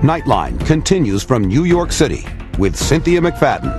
Nightline continues from New York City with Cynthia McFadden.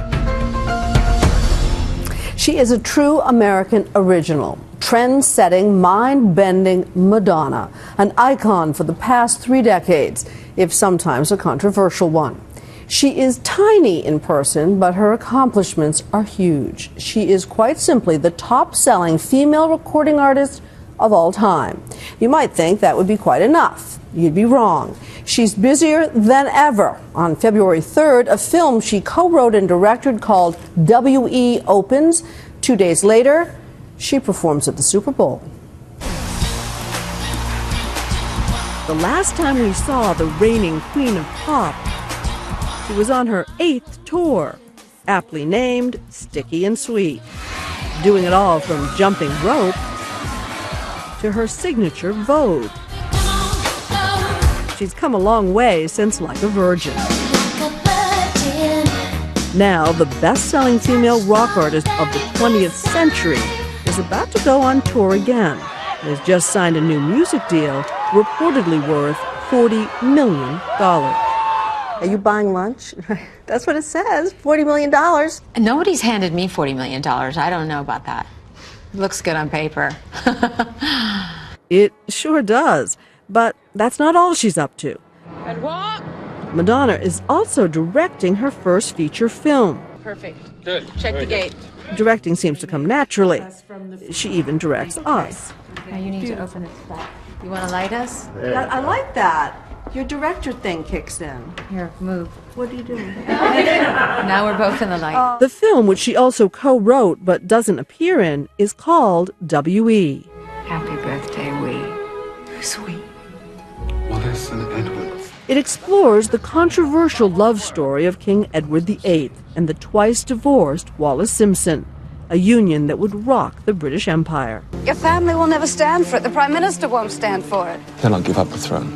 She is a true American original, trend-setting, mind-bending Madonna, an icon for the past 3 decades, if sometimes a controversial one. She is tiny in person, but her accomplishments are huge. She is quite simply the top-selling female recording artist of all time. You might think that would be quite enough. You'd be wrong. She's busier than ever. On February 3rd, a film she co-wrote and directed called W.E. opens. 2 days later, she performs at the Super Bowl. The last time we saw the reigning queen of pop, she was on her 8th tour, aptly named Sticky and Sweet, doing it all from jumping rope to her signature Vogue. She's come a long way since Like a Virgin. Now, the best-selling female rock artist of the 20th century is about to go on tour again. Has just signed a new music deal, reportedly worth $40 million. Are you buying lunch? That's what it says, $40 million. Nobody's handed me $40 million. I don't know about that. Looks good on paper. It sure does. But that's not all she's up to. And what? Madonna is also directing her first feature film. Perfect. Good. Check the gate. Directing seems to come naturally. She even directs us. Now you need to open it back. You want to light us? I like that. Your director thing kicks in. Here, move. What are you doing? Now we're both in the light. The film, which she also co-wrote but doesn't appear in, is called W.E. Happy birthday, Wee. Sweet. Wallace and Edward. It explores the controversial love story of King Edward VIII and the twice-divorced Wallis Simpson, a union that would rock the British Empire. Your family will never stand for it. The Prime Minister won't stand for it. Then I'll give up the throne.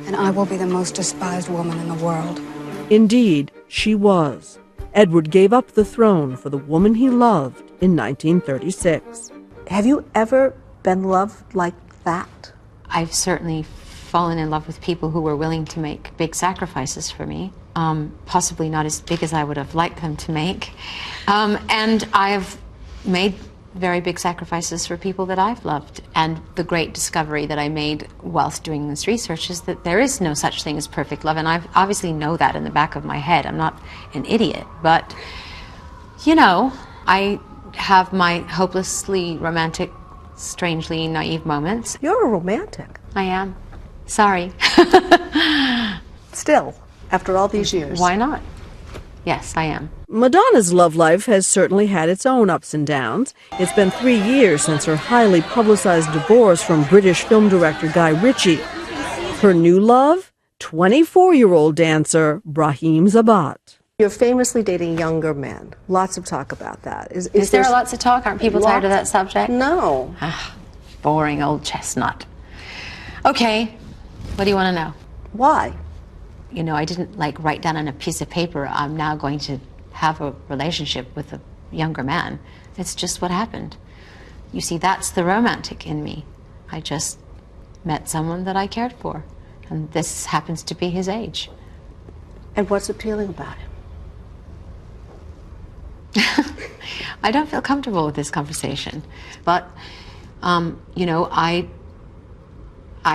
And I will be the most despised woman in the world. Indeed, she was. Edward gave up the throne for the woman he loved in 1936. Have you ever been loved like that? I've certainly fallen in love with people who were willing to make big sacrifices for me. Possibly not as big as I would have liked them to make. And I've made very big sacrifices for people that I've loved. And the great discovery that I made whilst doing this research is that there is no such thing as perfect love. And I obviously know that in the back of my head. I'm not an idiot. But, you know, I have my hopelessly romantic, strangely naive moments. You're a romantic. I am. Sorry. Still, after all these years. Why not? Yes, I am. Madonna's love life has certainly had its own ups and downs. It's been 3 years since her highly publicized divorce from British film director Guy Ritchie. Her new love? 24-year-old dancer Brahim Zabat. You're famously dating younger men. Lots of talk about that. Is there lots of talk? Aren't people tired of that subject? No. Boring old chestnut. Okay, what do you want to know? Why? You know, I didn't write down on a piece of paper, I'm now going to have a relationship with a younger man. It's just what happened. You see, that's the romantic in me. I just met someone that I cared for, and this happens to be his age. And what's appealing about him? I don't feel comfortable with this conversation, but, you know, I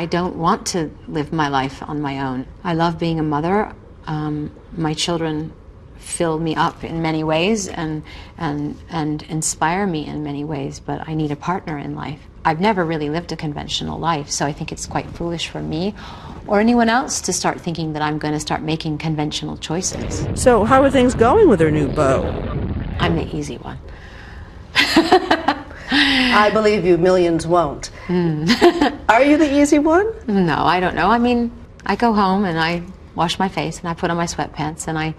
don't want to live my life on my own. I love being a mother. My children fill me up in many ways and inspire me in many ways, but I need a partner in life. I've never really lived a conventional life, so I think it's quite foolish for me or anyone else to start thinking that I'm going to start making conventional choices. So how are things going with her new beau? I'm the easy one. I believe you, millions won't. Are you the easy one? No, I don't know. I mean, I go home and I wash my face and I put on my sweatpants and I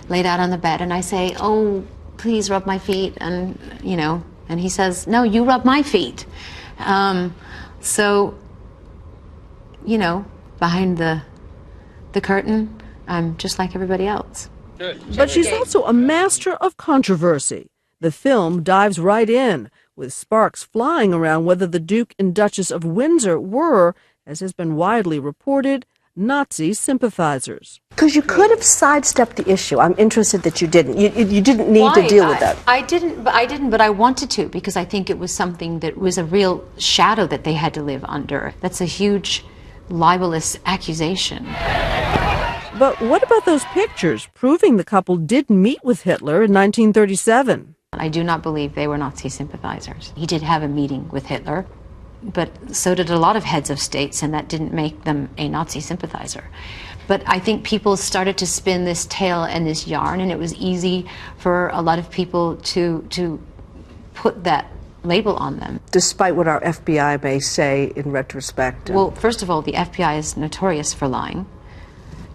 lay down on the bed and I say, oh, please rub my feet, and, you know, and he says, no, you rub my feet. So, you know, behind the curtain, I'm just like everybody else. Good. But she's also a master of controversy. The film dives right in, with sparks flying around whether the Duke and Duchess of Windsor were, as has been widely reported, Nazi sympathizers. Because you could have sidestepped the issue. I'm interested that you didn't. You didn't need to deal with that. I didn't, but I wanted to, because I think it was something that was a real shadow that they had to live under. That's a huge libelous accusation. But what about those pictures proving the couple did meet with Hitler in 1937? I do not believe they were Nazi sympathizers. He did have a meeting with Hitler, but so did a lot of heads of states, and that didn't make them a Nazi sympathizer. But I think people started to spin this tale and this yarn, and it was easy for a lot of people to put that label on them. Despite what our FBI may say in retrospect. Well, first of all, the FBI is notorious for lying.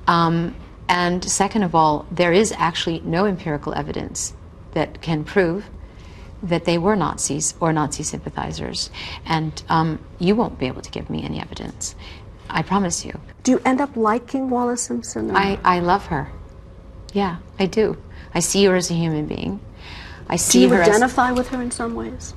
And second of all, there is actually no empirical evidence that can prove that they were Nazis or Nazi sympathizers. And you won't be able to give me any evidence. I promise you. Do you end up liking Wallis Simpson? I love her. Yeah, I do. I see her as a human being. I see do you her identify with her in some ways?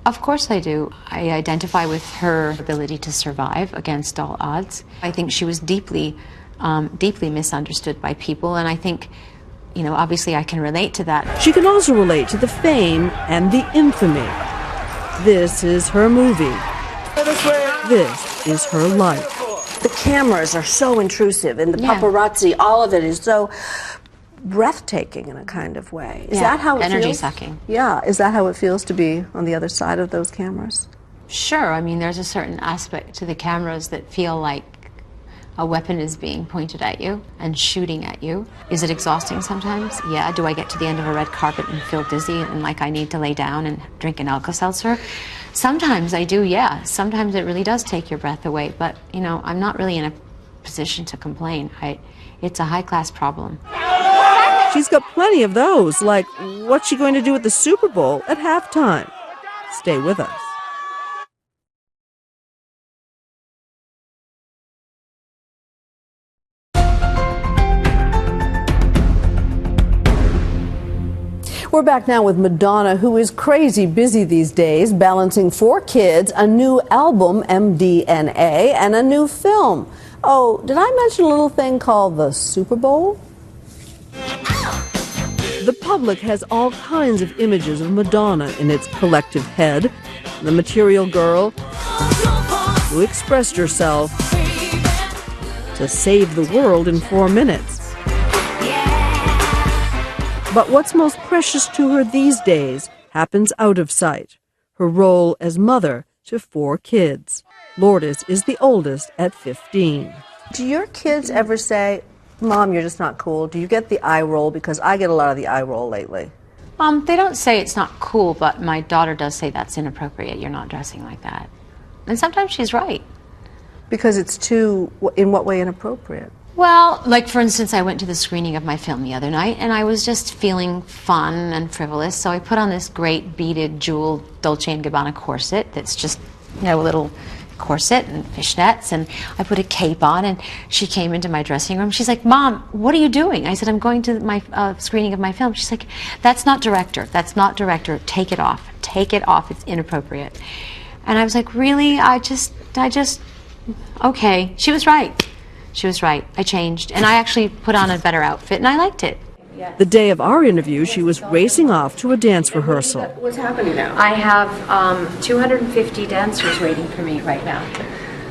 Of course I do. I identify with her ability to survive against all odds. I think she was deeply misunderstood by people, and I think, you know, obviously I can relate to that. She can also relate to the fame and the infamy. This is her movie. This is her life. The cameras are so intrusive, and the Yeah. paparazzi, all of it is so breathtaking in a kind of way. Is that how it feels? Energy sucking. Yeah. Is that how it feels to be on the other side of those cameras? Sure. I mean, there's a certain aspect to the cameras that feel like a weapon is being pointed at you and shooting at you. Is it exhausting sometimes? Yeah. Do I get to the end of a red carpet and feel dizzy and like I need to lay down and drink an Alka-Seltzer? Sometimes I do, yeah. Sometimes it really does take your breath away. But, you know, I'm not really in a position to complain. It's a high-class problem. She's got plenty of those, like what's she going to do at the Super Bowl at halftime? Stay with us. We're back now with Madonna, who is crazy busy these days, balancing 4 kids, a new album, MDNA, and a new film. Oh, did I mention a little thing called the Super Bowl? The public has all kinds of images of Madonna in its collective head. The material girl who expressed herself to save the world in 4 minutes. But what's most precious to her these days happens out of sight. Her role as mother to 4 kids. Lourdes is the oldest at 15. Do your kids ever say, Mom, you're just not cool? Do you get the eye roll? Because I get a lot of the eye roll lately. They don't say it's not cool, but my daughter does say that's inappropriate. You're not dressing like that. And sometimes she's right. Because it's too, in what way inappropriate? Well, like for instance, I went to the screening of my film the other night, and I was just feeling fun and frivolous, so I put on this great beaded jeweled Dolce & Gabbana corset that's just, you know, a little corset and fishnets, and I put a cape on, and she came into my dressing room. She's like, Mom, what are you doing? I said, I'm going to my screening of my film. She's like, that's not director. That's not director. Take it off. Take it off. It's inappropriate. And I was like, really? I just, okay. She was right. She was right. I changed. And I actually put on a better outfit, and I liked it. The day of our interview, she was racing off to a dance rehearsal. What's happening now? I have 250 dancers waiting for me right now.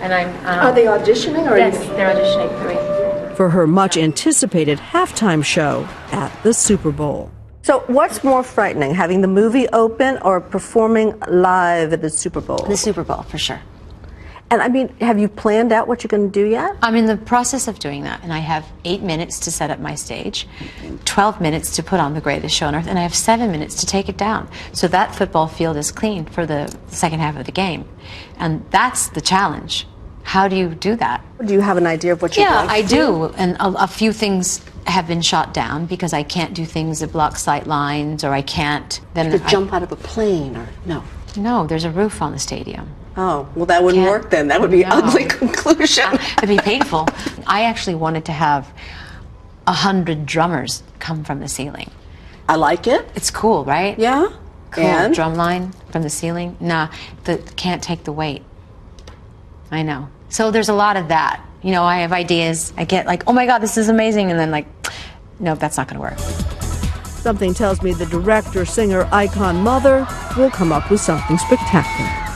And I'm... Are they auditioning? Or yes, they're auditioning for me. For her much-anticipated halftime show at the Super Bowl. So what's more frightening, having the movie open or performing live at the Super Bowl? The Super Bowl, for sure. And I mean, have you planned out what you're going to do yet? I'm in the process of doing that, and I have 8 minutes to set up my stage, 12 minutes to put on the greatest show on earth, and I have 7 minutes to take it down. So that football field is clean for the second half of the game. And that's the challenge. How do you do that? Do you have an idea of what you're going to do? Yeah, I do. And a few things have been shot down because I can't do things that block sight lines, or I can't... Then you could jump out of a plane, or no? No, there's a roof on the stadium. Oh, well, that wouldn't work then. That would be an ugly conclusion. It'd be painful. I actually wanted to have 100 drummers come from the ceiling. I like it. It's cool, right? Yeah. Cool. And? Drum line from the ceiling. Nah, can't take the weight. I know. So there's a lot of that. You know, I have ideas. I get like, oh my God, this is amazing. And then like, no, that's not going to work. Something tells me the director, singer, icon, mother will come up with something spectacular.